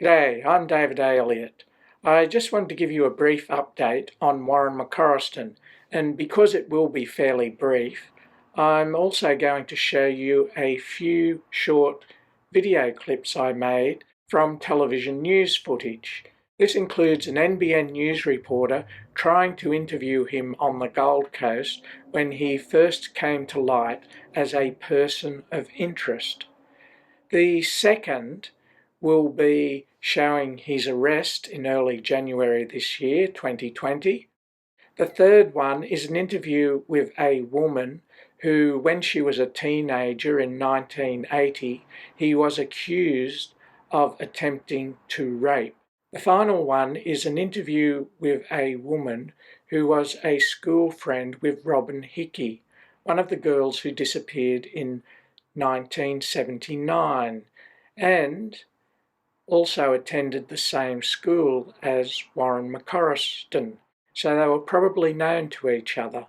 G'day, I'm David A. Elliott. I just wanted to give you a brief update on Warren McCorriston, and because it will be fairly brief, I'm also going to show you a few short video clips I made from television news footage. This includes an NBN news reporter trying to interview him on the Gold Coast when he first came to light as a person of interest. The second will be showing his arrest in early January this year, 2020. The third one is an interview with a woman who, when she was a teenager in 1980, he was accused of attempting to rape. The final one is an interview with a woman who was a school friend with Robyn Hickie, one of the girls who disappeared in 1979, and also attended the same school as Warren McCorriston, so they were probably known to each other.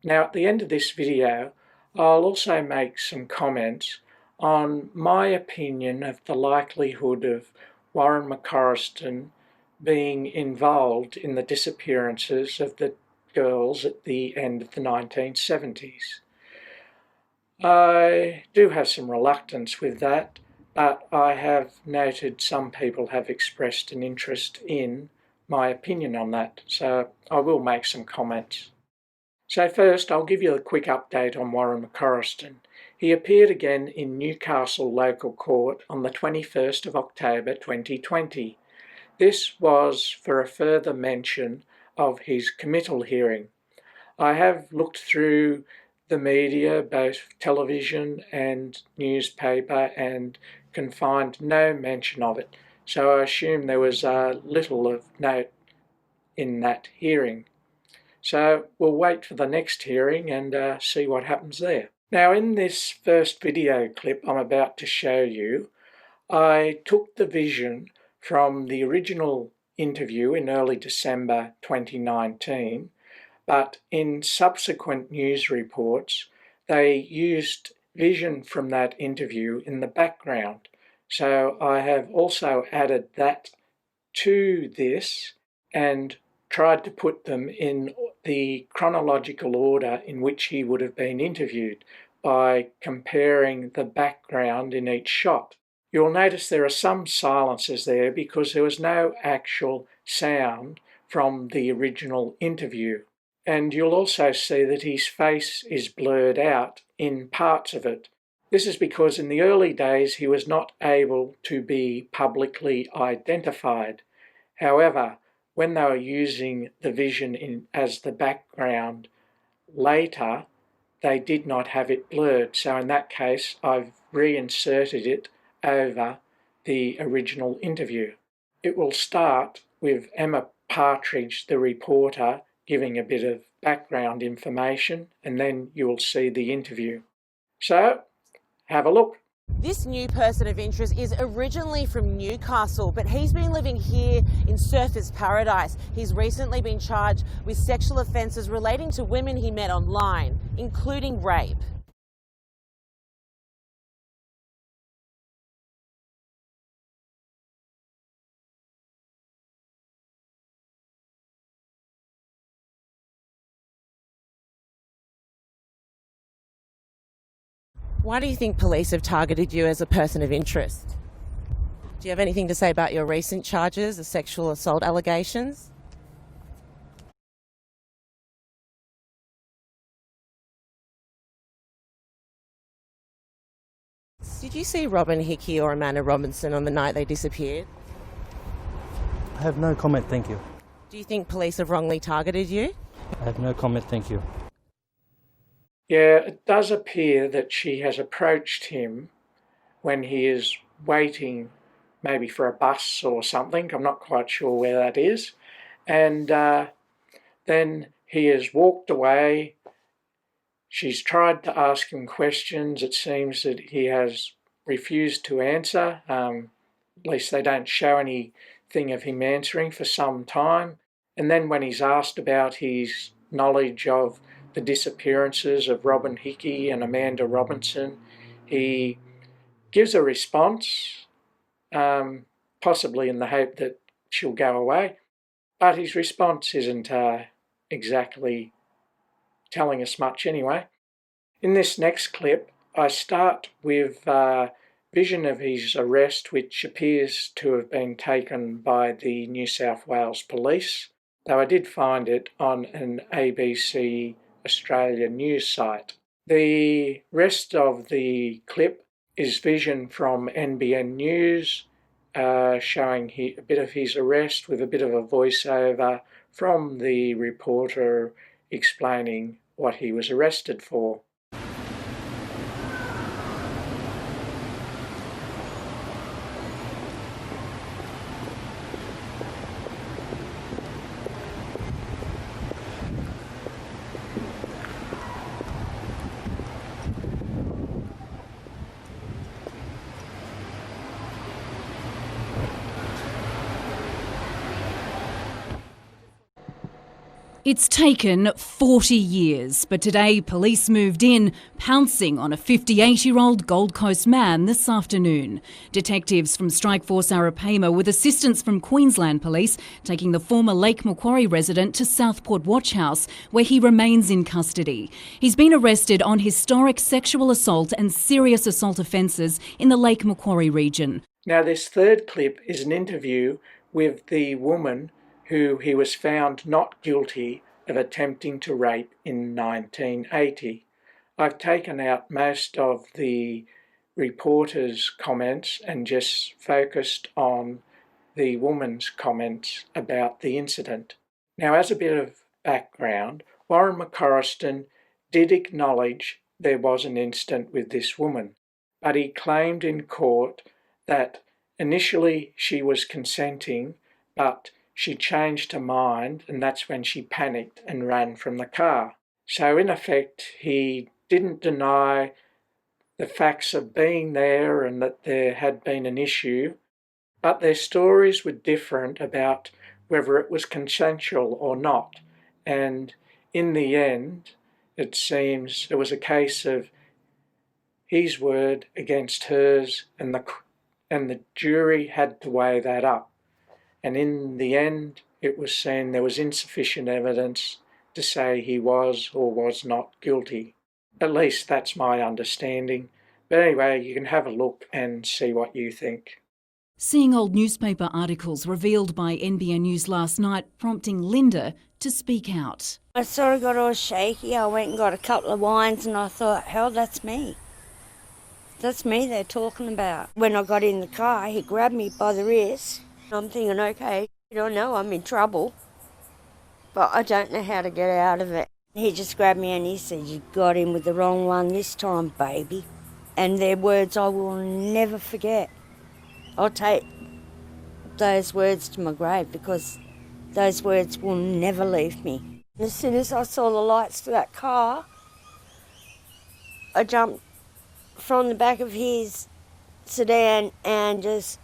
Now at the end of this video, I'll also make some comments on my opinion of the likelihood of Warren McCorriston being involved in the disappearances of the girls at the end of the 1970s. I do have some reluctance with that, but I have noted some people have expressed an interest in my opinion on that, so I will make some comments. So first, I'll give you a quick update on Warren McCorriston. He appeared again in Newcastle Local Court on the 21st of October 2020. This was for a further mention of his committal hearing. I have looked through the media, both television and newspaper, and can find no mention of it. So I assume there was little of note in that hearing. So we'll wait for the next hearing and see what happens there. Now in this first video clip I'm about to show you, I took the vision from the original interview in early December 2019, but in subsequent news reports they used vision from that interview in the background. So I have also added that to this and tried to put them in the chronological order in which he would have been interviewed by comparing the background in each shot. You'll notice there are some silences there because there was no actual sound from the original interview. And you'll also see that his face is blurred out in parts of it. This is because in the early days he was not able to be publicly identified. However, when they were using the vision as the background later, they did not have it blurred. So in that case, I've reinserted it over the original interview. It will start with Emma Partridge, the reporter, giving a bit of background information, and then you'll see the interview. So, have a look. This new person of interest is originally from Newcastle, but he's been living here in Surfers Paradise. He's recently been charged with sexual offences relating to women he met online, including rape. Why do you think police have targeted you as a person of interest? Do you have anything to say about your recent charges, the sexual assault allegations? Did you see Robyn Hickie or Amanda Robinson on the night they disappeared? I have no comment, thank you. Do you think police have wrongly targeted you? I have no comment, thank you. Yeah, it does appear that she has approached him when he is waiting maybe for a bus or something. I'm not quite sure where that is. And then he has walked away. She's tried to ask him questions. It seems that he has refused to answer. At least they don't show anything of him answering for some time. And then when he's asked about his knowledge of the disappearances of Robyn Hickie and Amanda Robinson, he gives a response, possibly in the hope that she'll go away. But his response isn't exactly telling us much anyway. In this next clip, I start with a vision of his arrest, which appears to have been taken by the New South Wales Police, though I did find it on an ABC Australia news site. The rest of the clip is vision from NBN News, showing a bit of his arrest with a bit of a voiceover from the reporter explaining what he was arrested for. It's taken 40 years, but today police moved in, pouncing on a 58-year-old Gold Coast man this afternoon. Detectives from Strikeforce Arapaima, with assistance from Queensland Police, taking the former Lake Macquarie resident to Southport Watch House, where he remains in custody. He's been arrested on historic sexual assault and serious assault offences in the Lake Macquarie region. Now, this third clip is an interview with the woman who he was found not guilty of attempting to rape in 1980. I've taken out most of the reporter's comments and just focused on the woman's comments about the incident. Now, as a bit of background, Warren McCorriston did acknowledge there was an incident with this woman, but he claimed in court that initially she was consenting, but she changed her mind, and that's when she panicked and ran from the car. So in effect, he didn't deny the facts of being there and that there had been an issue, but their stories were different about whether it was consensual or not. And in the end, it seems it was a case of his word against hers, and the jury had to weigh that up. And in the end, it was seen there was insufficient evidence to say he was or was not guilty. At least that's my understanding. But anyway, you can have a look and see what you think. Seeing old newspaper articles revealed by NBN News last night, prompting Linda to speak out. I sort of got all shaky. I went and got a couple of wines and I thought, hell, that's me. That's me they're talking about. When I got in the car, he grabbed me by the wrist. I'm thinking, okay, I know I'm in trouble, but I don't know how to get out of it. He just grabbed me and he said, you got in with the wrong one this time, baby. And they're words I will never forget. I'll take those words to my grave because those words will never leave me. As soon as I saw the lights to that car, I jumped from the back of his sedan and just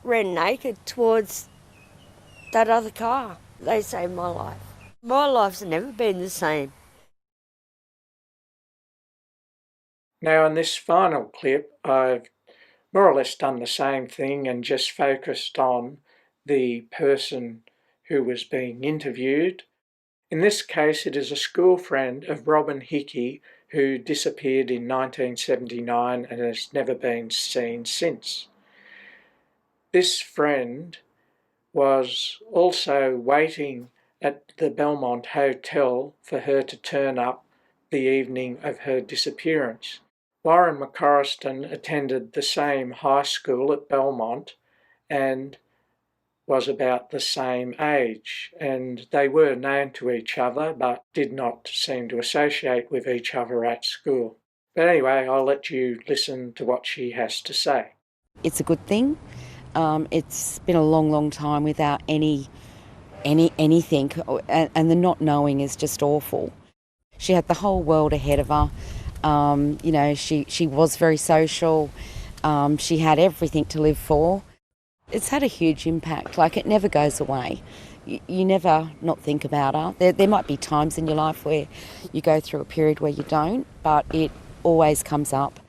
ran naked towards that other car. They saved my life. My life's never been the same. Now, in this final clip, I've more or less done the same thing and just focused on the person who was being interviewed. In this case, it is a school friend of Robyn Hickie who disappeared in 1979 and has never been seen since. This friend was also waiting at the Belmont Hotel for her to turn up the evening of her disappearance. Warren McCorriston attended the same high school at Belmont and was about the same age, and they were known to each other but did not seem to associate with each other at school. But anyway, I'll let you listen to what she has to say. It's a good thing. It's been a long, long time without anything, and the not knowing is just awful. She had the whole world ahead of her. She was very social. She had everything to live for. It's had a huge impact. Like, it never goes away. You never not think about her. There might be times in your life where you go through a period where you don't, but it always comes up.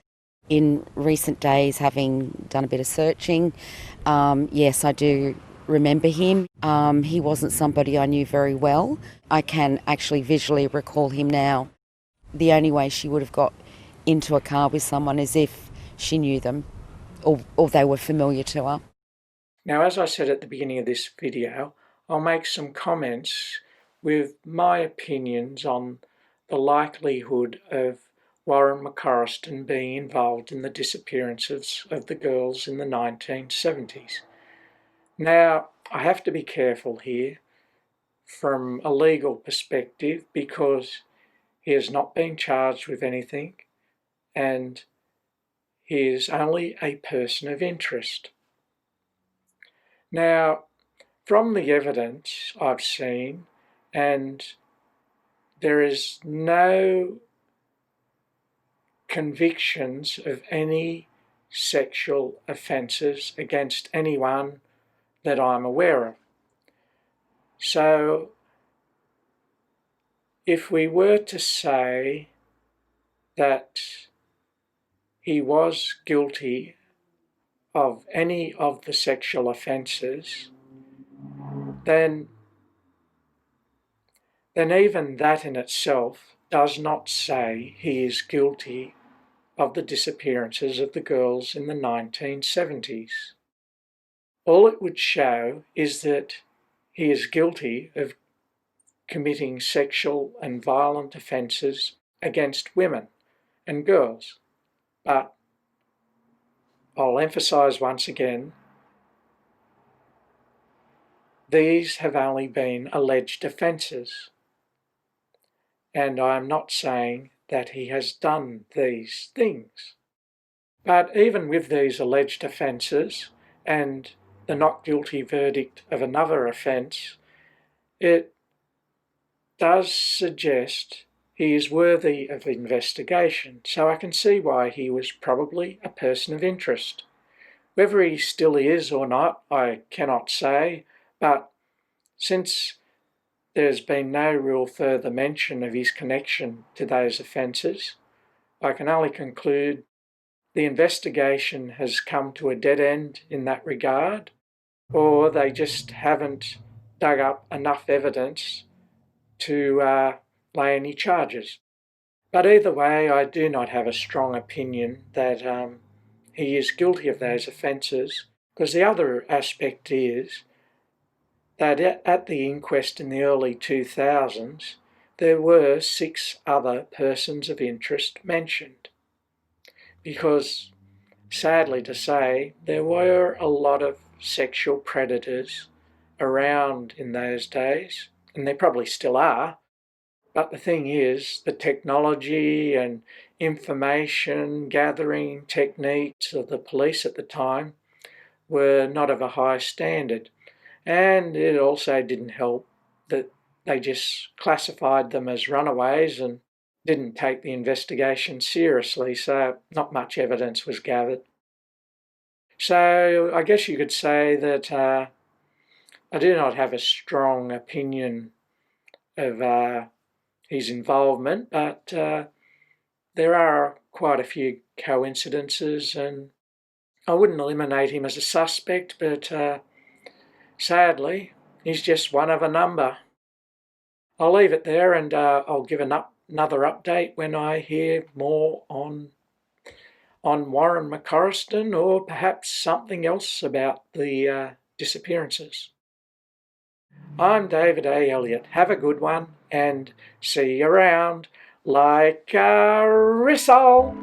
In recent days, having done a bit of searching, yes, I do remember him. He wasn't somebody I knew very well. I can actually visually recall him now. The only way she would have got into a car with someone is if she knew them or they were familiar to her. Now, as I said at the beginning of this video, I'll make some comments with my opinions on the likelihood of Warren McCorriston being involved in the disappearances of the girls in the 1970s. Now, I have to be careful here from a legal perspective because he has not been charged with anything and he is only a person of interest. Now, from the evidence I've seen, and there is no convictions of any sexual offences against anyone that I'm aware of. So, if we were to say that he was guilty of any of the sexual offences, then even that in itself does not say he is guilty of the disappearances of the girls in the 1970s. All it would show is that he is guilty of committing sexual and violent offences against women and girls. But I'll emphasise once again, these have only been alleged offences, and I'm not saying that he has done these things. But even with these alleged offences and the not guilty verdict of another offence, it does suggest he is worthy of investigation, so I can see why he was probably a person of interest. Whether he still is or not, I cannot say, but since there's been no real further mention of his connection to those offences, I can only conclude the investigation has come to a dead end in that regard, or they just haven't dug up enough evidence to lay any charges. But either way, I do not have a strong opinion that he is guilty of those offences, because the other aspect is that at the inquest in the early 2000s, there were 6 other persons of interest mentioned. Because, sadly to say, there were a lot of sexual predators around in those days, and there probably still are. But the thing is, the technology and information gathering techniques of the police at the time were not of a high standard. And it also didn't help that they just classified them as runaways and didn't take the investigation seriously, so not much evidence was gathered. So I guess you could say that I do not have a strong opinion of his involvement, but there are quite a few coincidences, and I wouldn't eliminate him as a suspect, but sadly, he's just one of a number. I'll leave it there, and I'll give another update when I hear more on Warren McCorriston, or perhaps something else about the disappearances. I'm David A. Elliott. Have a good one, and see you around like a rissole.